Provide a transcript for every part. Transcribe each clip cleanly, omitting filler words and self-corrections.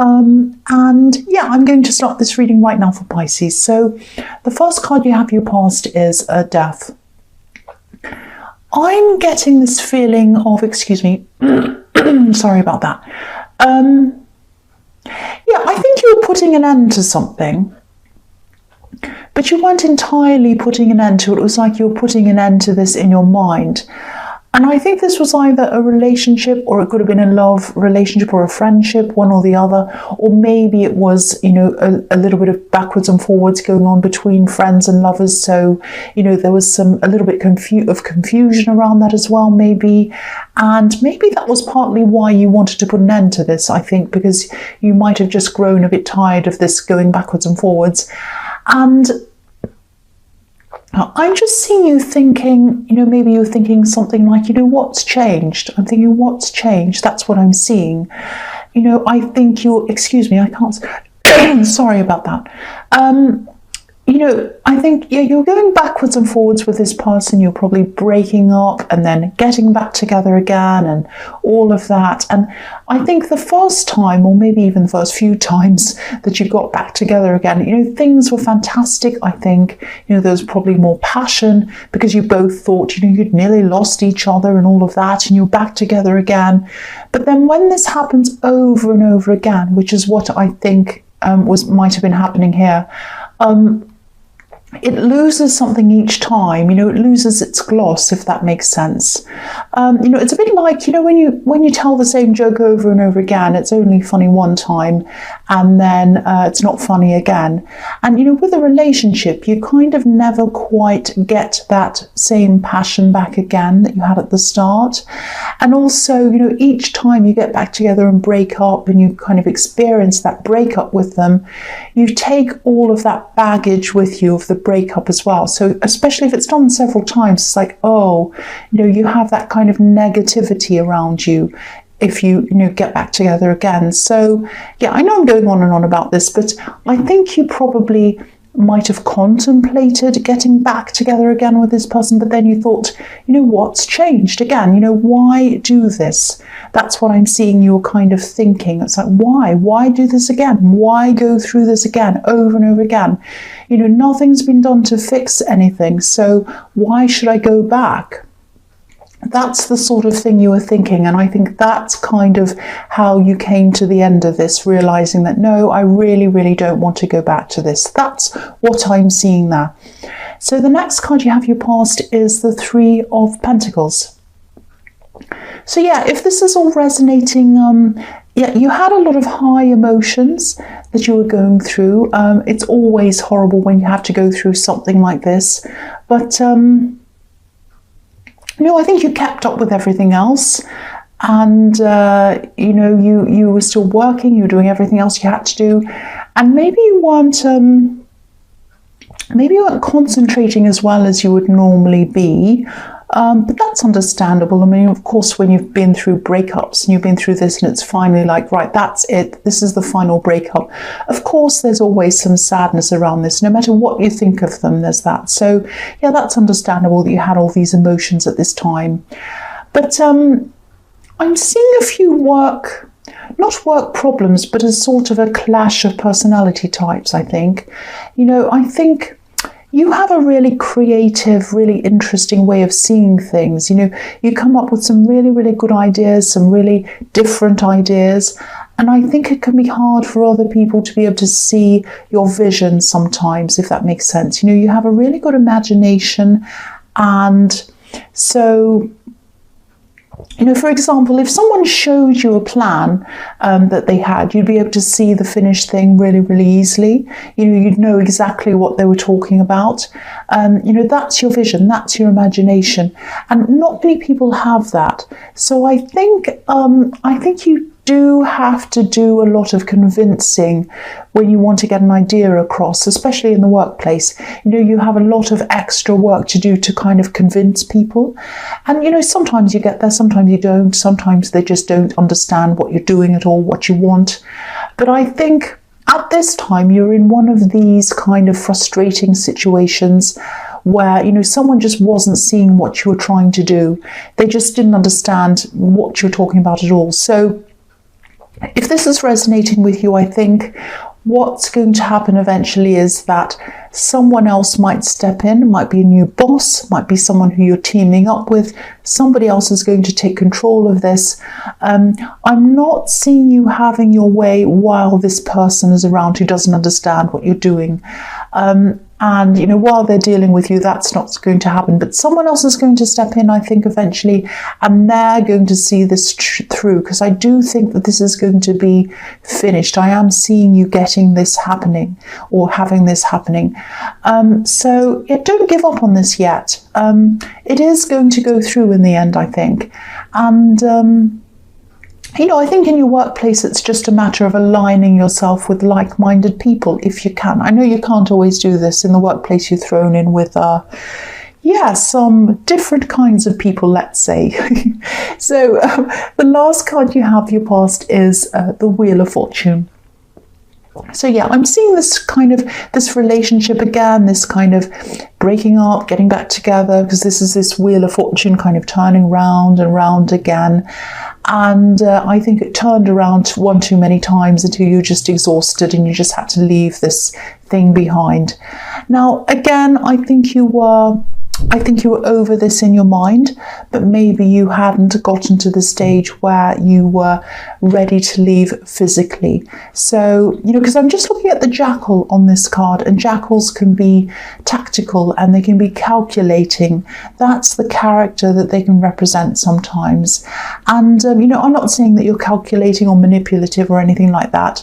And yeah, I'm going to start this reading right now for Pisces. So the first card you have your past is a death. I'm getting this feeling of, excuse me, sorry about that. Yeah, I think you were putting an end to something, but you weren't entirely putting an end to it. It was like you were putting an end to this in your mind. And I think this was either a relationship, or it could have been a love relationship or a friendship, one or the other. Or maybe it was, you know, a little bit of backwards and forwards going on between friends and lovers. So, you know, there was a little bit of confusion around that as well, maybe. And maybe that was partly why you wanted to put an end to this, I think, because you might have just grown a bit tired of this going backwards and forwards. And I'm just seeing you thinking, you know, maybe you're thinking something like, you know, what's changed? I'm thinking, what's changed? That's what I'm seeing. You know, I think excuse me, I can't, sorry about that. You know, I think you're going backwards and forwards with this person. You're probably breaking up and then getting back together again and all of that. And I think the first time, or maybe even the first few times that you got back together again, you know, things were fantastic. I think, you know, there was probably more passion because you both thought, you know, you'd nearly lost each other and all of that, and you're back together again. But then when this happens over and over again, which is what I think might have been happening here, it loses something each time. You know, it loses its gloss, if that makes sense. You know, it's a bit like, you know, when you tell the same joke over and over again, it's only funny one time and then it's not funny again. And, you know, with a relationship, you kind of never quite get that same passion back again that you had at the start. And also, you know, each time you get back together and break up and you kind of experience that breakup with them, you take all of that baggage with you of the breakup as well. So especially if it's done several times, it's like, oh, you know, you have that kind of negativity around you if you know, get back together again. So yeah, I know I'm going on and on about this, but I think you probably might have contemplated getting back together again with this person, but then you thought, you know, what's changed again? You know, why do this? That's what I'm seeing you're kind of thinking. It's like, why do this again? Why go through this again over and over again? You know, nothing's been done to fix anything, so why should I go back? That's the sort of thing you were thinking, and I think that's kind of how you came to the end of this, realizing that no, I really, really don't want to go back to this. That's what I'm seeing there. So the next card you have your past is the Three of Pentacles. So yeah, if this is all resonating, yeah, you had a lot of high emotions that you were going through. It's always horrible when you have to go through something like this, but you know, I think you kept up with everything else, and you know, you were still working, you were doing everything else you had to do, and maybe you weren't concentrating as well as you would normally be. But that's understandable. I mean, of course, when you've been through breakups and you've been through this and it's finally like, right, that's it, this is the final breakup. Of course, there's always some sadness around this. No matter what you think of them, there's that. So yeah, that's understandable that you had all these emotions at this time. But I'm seeing a few not work problems, but as sort of a clash of personality types, I think. You know, I think you have a really creative, really interesting way of seeing things. You know, you come up with some really, really good ideas, some really different ideas. And I think it can be hard for other people to be able to see your vision sometimes, if that makes sense. You know, you have a really good imagination. And so, you know, for example, if someone showed you a plan that they had, you'd be able to see the finished thing really, really easily. You know, you'd know exactly what they were talking about. You know, that's your vision, that's your imagination. And not many people have that. So I think you do have to do a lot of convincing when you want to get an idea across, especially in the workplace. You know, you have a lot of extra work to do to kind of convince people. And, you know, sometimes you get there, sometimes you don't. Sometimes they just don't understand what you're doing at all, what you want. But I think at this time, you're in one of these kind of frustrating situations where, you know, someone just wasn't seeing what you were trying to do. They just didn't understand what you were talking about at all. So If this is resonating with you, I think what's going to happen eventually is that someone else might step in, might be a new boss, might be someone who you're teaming up with. Somebody else is going to take control of this. I'm not seeing you having your way while this person is around who doesn't understand what you're doing. And, you know, while they're dealing with you, that's not going to happen. But someone else is going to step in, I think, eventually, and they're going to see this through, because I do think that this is going to be finished. I am seeing you getting this happening, or having this happening. So yeah, don't give up on this yet. It is going to go through in the end, I think. And you know, I think in your workplace, it's just a matter of aligning yourself with like-minded people if you can. I know you can't always do this in the workplace. You're thrown in with, some different kinds of people, let's say. So the last card you have, your past, is the Wheel of Fortune. So yeah, I'm seeing this relationship again, this kind of breaking up, getting back together, because this is this Wheel of Fortune kind of turning round and round again. And I think it turned around one too many times until you're just exhausted and you just had to leave this thing behind. Now, again, I think you were over this in your mind, but maybe you hadn't gotten to the stage where you were ready to leave physically. So, you know, because I'm just looking at the jackal on this card, and jackals can be tactical and they can be calculating. That's the character that they can represent sometimes. And, you know, I'm not saying that you're calculating or manipulative or anything like that.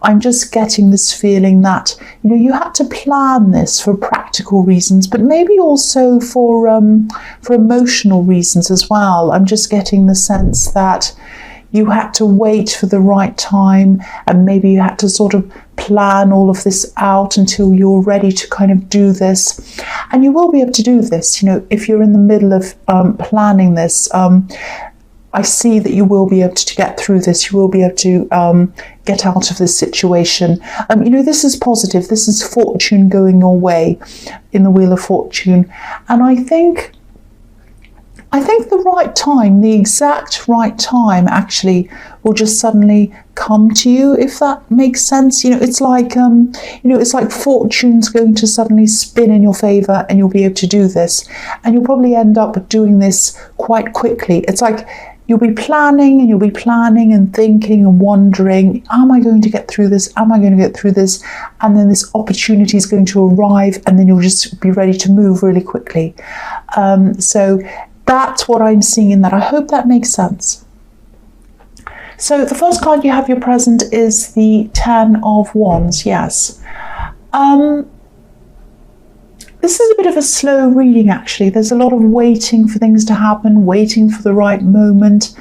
I'm just getting this feeling that, you know, you had to plan this for practical reasons, but maybe also for emotional reasons as well. I'm just getting the sense that you had to wait for the right time, and maybe you had to sort of plan all of this out until you're ready to kind of do this. And you will be able to do this, you know, if you're in the middle of planning this. I see that you will be able to get through this. You will be able to get out of this situation. You know, this is positive. This is fortune going your way in the Wheel of Fortune. And I think the right time, the exact right time, actually will just suddenly come to you, if that makes sense. You know, it's like it's like fortune's going to suddenly spin in your favor, and you'll be able to do this. And you'll probably end up doing this quite quickly. It's like you'll be planning and thinking and wondering, am I going to get through this? Am I going to get through this? And then this opportunity is going to arrive, and then you'll just be ready to move really quickly. So that's what I'm seeing in that. I hope that makes sense. So the first card you have, your present, is the Ten of Wands. Yes. This is a bit of a slow reading, actually. There's a lot of waiting for things to happen, waiting for the right moment.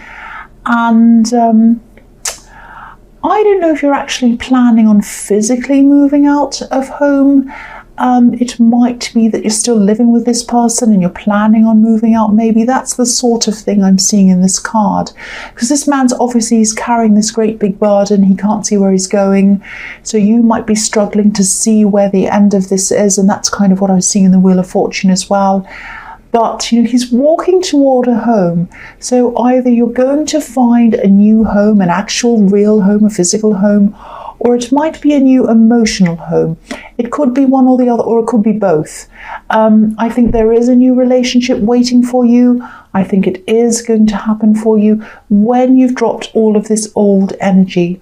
And I don't know if you're actually planning on physically moving out of home. It might be that you're still living with this person and you're planning on moving out. Maybe that's the sort of thing I'm seeing in this card, because this man's obviously, he's carrying this great big burden. He can't see where he's going. So you might be struggling to see where the end of this is. And that's kind of what I was seeing in the Wheel of Fortune as well. But, you know, he's walking toward a home. So either you're going to find a new home, an actual real home, a physical home, or it might be a new emotional home. It could be one or the other, or it could be both. I think there is a new relationship waiting for you. I think it is going to happen for you when you've dropped all of this old energy.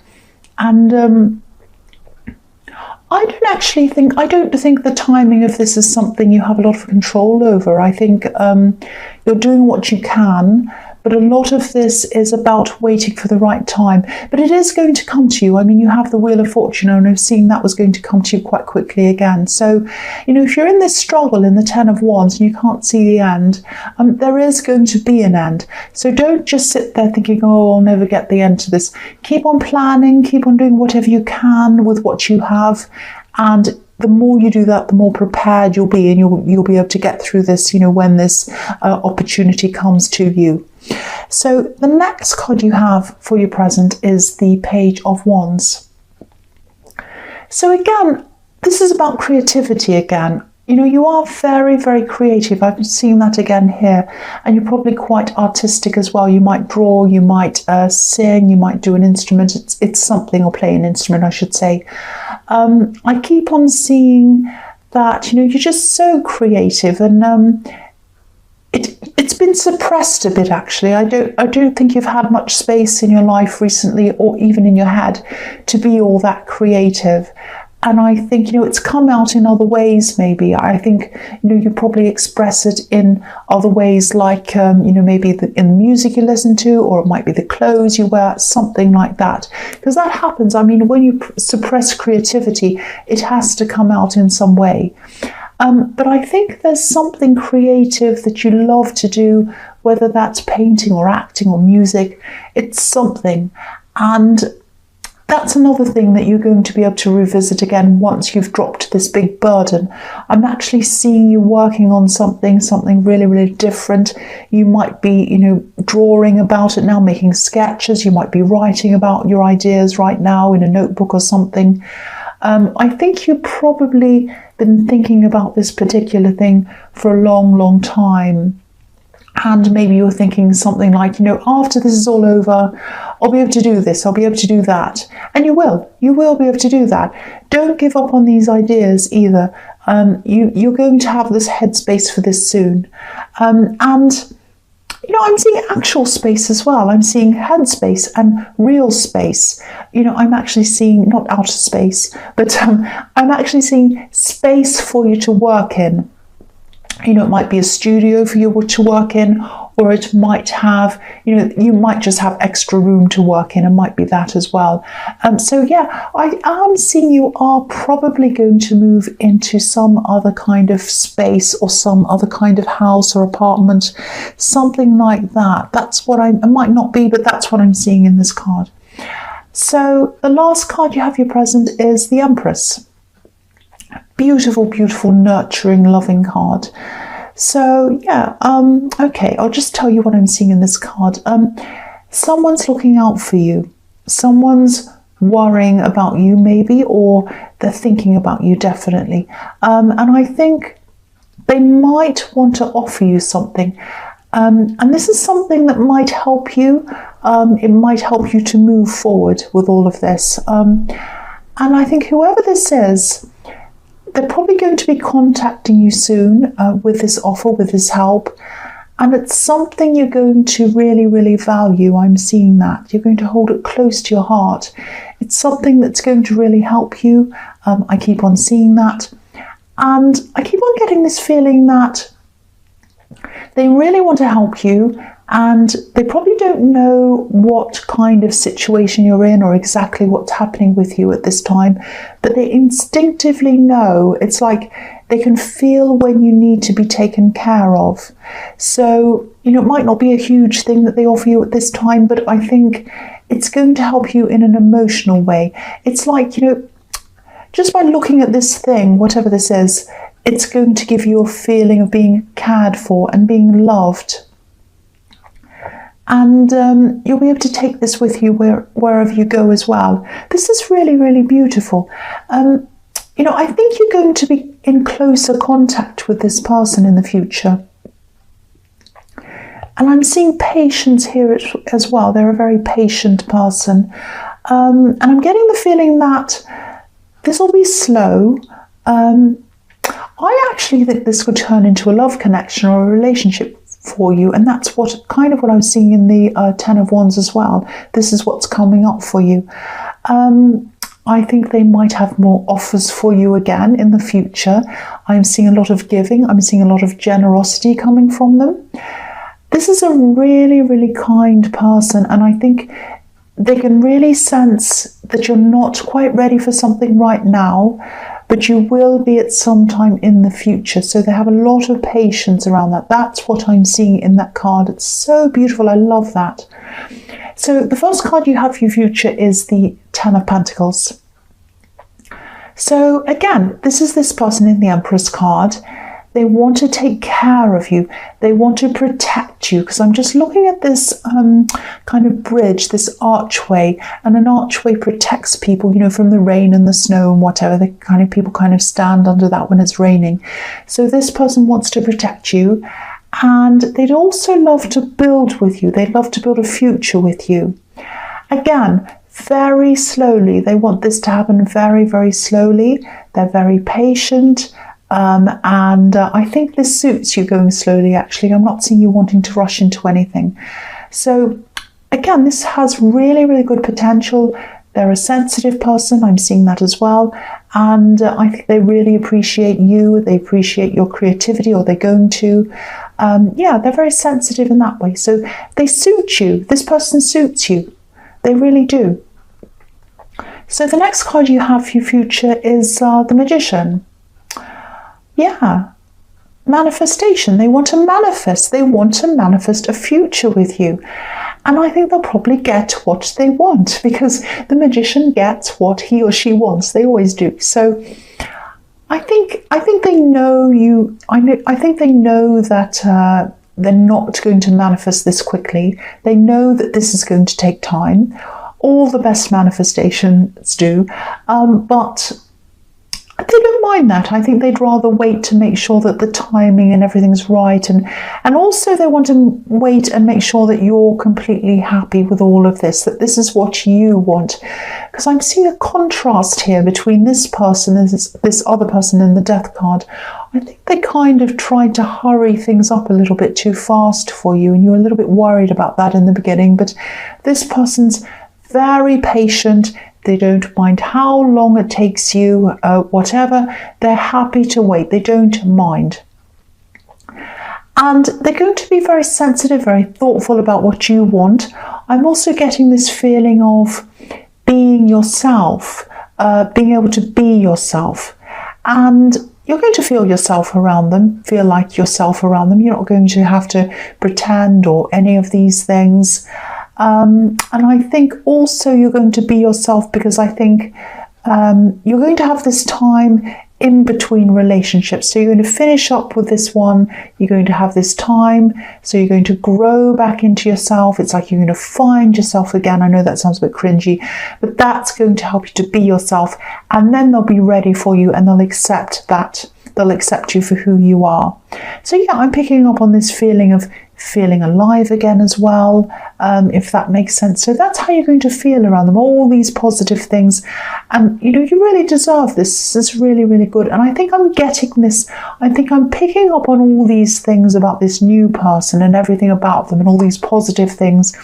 And I don't think the timing of this is something you have a lot of control over. I think you're doing what you can, but a lot of this is about waiting for the right time. But it is going to come to you. I mean, you have the Wheel of Fortune, and I've seen that was going to come to you quite quickly again. So, you know, if you're in this struggle in the Ten of Wands and you can't see the end, there is going to be an end. So don't just sit there thinking, oh, I'll never get the end to this. Keep on planning, keep on doing whatever you can with what you have. And the more you do that, the more prepared you'll be, and you'll be able to get through this, you know, when this opportunity comes to you. So the next card you have for your present is the Page of Wands. So again, this is about creativity again. You know, you are very, very creative. I've seen that again here. And you're probably quite artistic as well. You might draw, you might sing, you might do an instrument. It's something, or play an instrument, I should say. I keep on seeing that, you know, you're just so creative, and it's been suppressed a bit, actually. I don't think you've had much space in your life recently, or even in your head, to be all that creative. And I think, you know, it's come out in other ways, maybe. I think, you know, you probably express it in other ways, like, you know, maybe in the music you listen to, or it might be the clothes you wear, something like that. Because that happens. I mean, when you suppress creativity, it has to come out in some way. But I think there's something creative that you love to do, whether that's painting or acting or music. It's something. And that's another thing that you're going to be able to revisit again once you've dropped this big burden. I'm actually seeing you working on something really, really different. You might be, you know, drawing about it now, making sketches. You might be writing about your ideas right now in a notebook or something. I think you've probably been thinking about this particular thing for a long, long time. And maybe you're thinking something like, you know, after this is all over, I'll be able to do this, I'll be able to do that. And you will be able to do that. Don't give up on these ideas either. You're going to have this headspace for this soon. And, you know, I'm seeing actual space as well. I'm seeing headspace and real space. You know, I'm actually seeing not outer space, but I'm actually seeing space for you to work in. You know, it might be a studio for you to work in, or it might have, you know, you might just have extra room to work in. It might be that as well. So yeah, I am seeing you are probably going to move into some other kind of space, or some other kind of house or apartment, something like that. That's what it might not be, but that's what I'm seeing in this card. So the last card you have your present is the Empress. Beautiful, beautiful, nurturing, loving card. So yeah, okay, I'll just tell you what I'm seeing in this card. Someone's looking out for you. Someone's worrying about you, maybe, or they're thinking about you, definitely. And I think they might want to offer you something. And this is something that might help you. It might help you to move forward with all of this. And I think whoever this is, they're probably going to be contacting you soon with this offer, with this help. And it's something you're going to really, really value. I'm seeing that. You're going to hold it close to your heart. It's something that's going to really help you. I keep on seeing that. And I keep on getting this feeling that they really want to help you, and they probably don't know what kind of situation you're in or exactly what's happening with you at this time, but they instinctively know. It's like they can feel when you need to be taken care of. So, you know, it might not be a huge thing that they offer you at this time, but I think it's going to help you in an emotional way. It's like, you know, just by looking at this thing, whatever this is, it's going to give you a feeling of being cared for and being loved. And you'll be able to take this with you wherever you go as well. This is really, really beautiful. You know, I think you're going to be in closer contact with this person in the future. And I'm seeing patience here as well. They're a very patient person. And I'm getting the feeling that this will be slow. I actually think this could turn into a love connection or a relationship for you, and that's what I'm seeing in the Ten of Wands as well. This is what's coming up for you. I think they might have more offers for you again in the future. I'm seeing a lot of giving. I'm seeing a lot of generosity coming from them. This is a really, really kind person, and I think they can really sense that you're not quite ready for something right now, but you will be at some time in the future. So they have a lot of patience around that. That's what I'm seeing in that card. It's so beautiful. I love that. So the first card you have for your future is the Ten of Pentacles. So again, this is this person in the Empress card. They want to take care of you. They want to protect you, because I'm just looking at this kind of bridge, this archway, and an archway protects people, from the rain and the snow and whatever. The kind of people kind of stand under that when it's raining. So this person wants to protect you, and they'd also love to build with you. They'd love to build a future with you. Again, very slowly. They want this to happen very, very slowly. They're very patient. And I think this suits you going slowly, actually. I'm not seeing you wanting to rush into anything. So again, this has really, really good potential. They're a sensitive person. I'm seeing that as well. And I think they really appreciate you. They appreciate your creativity, or they're going to. They're very sensitive in that way. So they suit you. This person suits you. They really do. So the next card you have for your future is the Magician. Yeah, manifestation. They want to manifest. They want to manifest a future with you. And I think they'll probably get what they want, because the Magician gets what he or she wants. They always do. So I think they know you. I think they know that they're not going to manifest this quickly. They know that this is going to take time. All the best manifestations do. But they don't mind that. I think they'd rather wait to make sure that the timing and everything's right. And also they want to wait and make sure that you're completely happy with all of this, that this is what you want. Because I'm seeing a contrast here between this person and this other person in the Death card. I think they kind of tried to hurry things up a little bit too fast for you, and you're a little bit worried about that in the beginning. But this person's very patient. They don't mind how long it takes you, whatever. They're happy to wait. They don't mind. And they're going to be very sensitive, very thoughtful about what you want. I'm also getting this feeling of being yourself, being able to be yourself. And you're going to feel yourself around them, feel like yourself around them. You're not going to have to pretend or any of these things. And I think also you're going to be yourself, because I think you're going to have this time in between relationships. So you're going to finish up with this one, you're going to have this time, so you're going to grow back into yourself. It's like you're going to find yourself again. I know that sounds a bit cringy, but that's going to help you to be yourself, and then they'll be ready for you, and they'll accept that. They'll accept you for who you are. So yeah, I'm picking up on this feeling of feeling alive again as well, if that makes sense. So that's how you're going to feel around them, all these positive things. And you really deserve this. This is really, really good. And I think I'm getting this, I think I'm picking up on all these things about this new person and everything about them and all these positive things.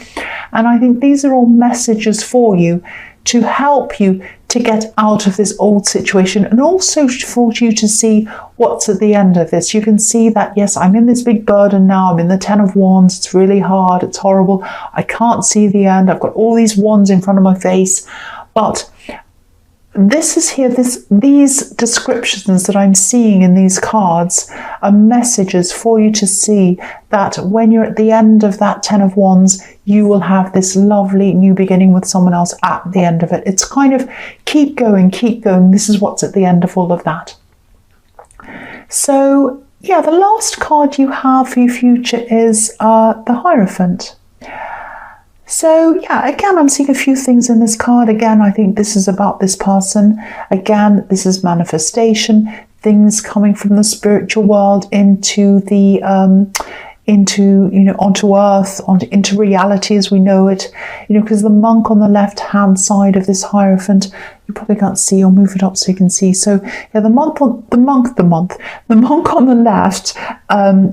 And I think these are all messages for you to help you to get out of this old situation, and also for you to see what's at the end of this. You can see that, yes, I'm in this big burden now. I'm in the 10 of Wands. It's really hard. It's horrible. I can't see the end. I've got all these wands in front of my face. But this is here, these descriptions that I'm seeing in these cards are messages for you to see that when you're at the end of that 10 of Wands, you will have this lovely new beginning with someone else at the end of it. It's kind of keep going, keep going. This is what's at the end of all of that. So yeah, the last card you have for your future is the Hierophant. So yeah, again, I'm seeing a few things in this card. Again, I think this is about this person. Again, this is manifestation, things coming from the spiritual world into the onto earth, into reality as we know it. Because the monk on the left hand side of this Hierophant, you probably can't see. I'll move it up so you can see. So yeah, the monk on the left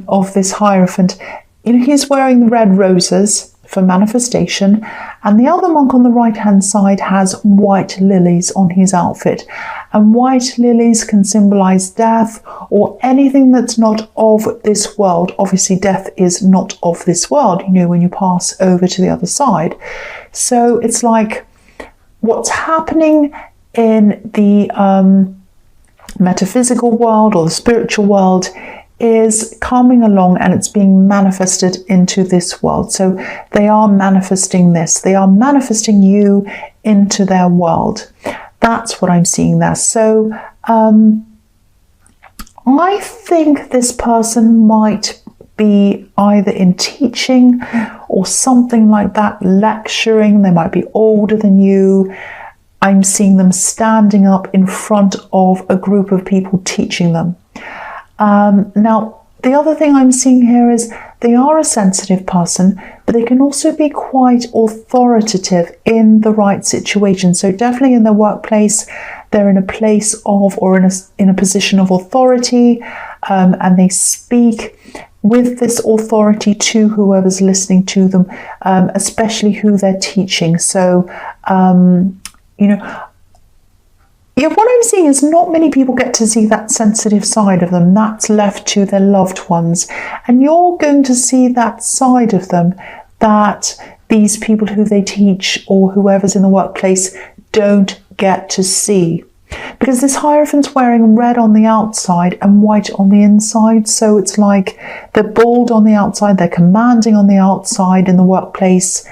of this Hierophant, he's wearing the red roses for manifestation, and the other monk on the right hand side has white lilies on his outfit, and white lilies can symbolize death or anything that's not of this world. Obviously death is not of this world, when you pass over to the other side. So it's like what's happening in the metaphysical world or the spiritual world is coming along, and it's being manifested into this world. So they are manifesting this. They are manifesting you into their world. That's what I'm seeing there. So I think this person might be either in teaching or something like that, lecturing. They might be older than you. I'm seeing them standing up in front of a group of people teaching them. Now, the other thing I'm seeing here is they are a sensitive person, but they can also be quite authoritative in the right situation. So definitely in their workplace, they're in a place of, or in a position of authority, and they speak with this authority to whoever's listening to them, especially who they're teaching. So, yeah, what I'm seeing is not many people get to see that sensitive side of them. That's left to their loved ones. And you're going to see that side of them that these people who they teach or whoever's in the workplace don't get to see. Because this Hierophant's wearing red on the outside and white on the inside. So it's like they're bold on the outside, they're commanding on the outside in the workplace.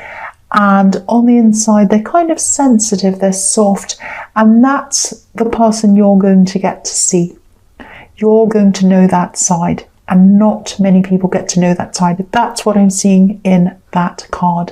And on the inside, they're kind of sensitive, they're soft, and that's the person you're going to get to see. You're going to know that side, and not many people get to know that side. That's what I'm seeing in that card.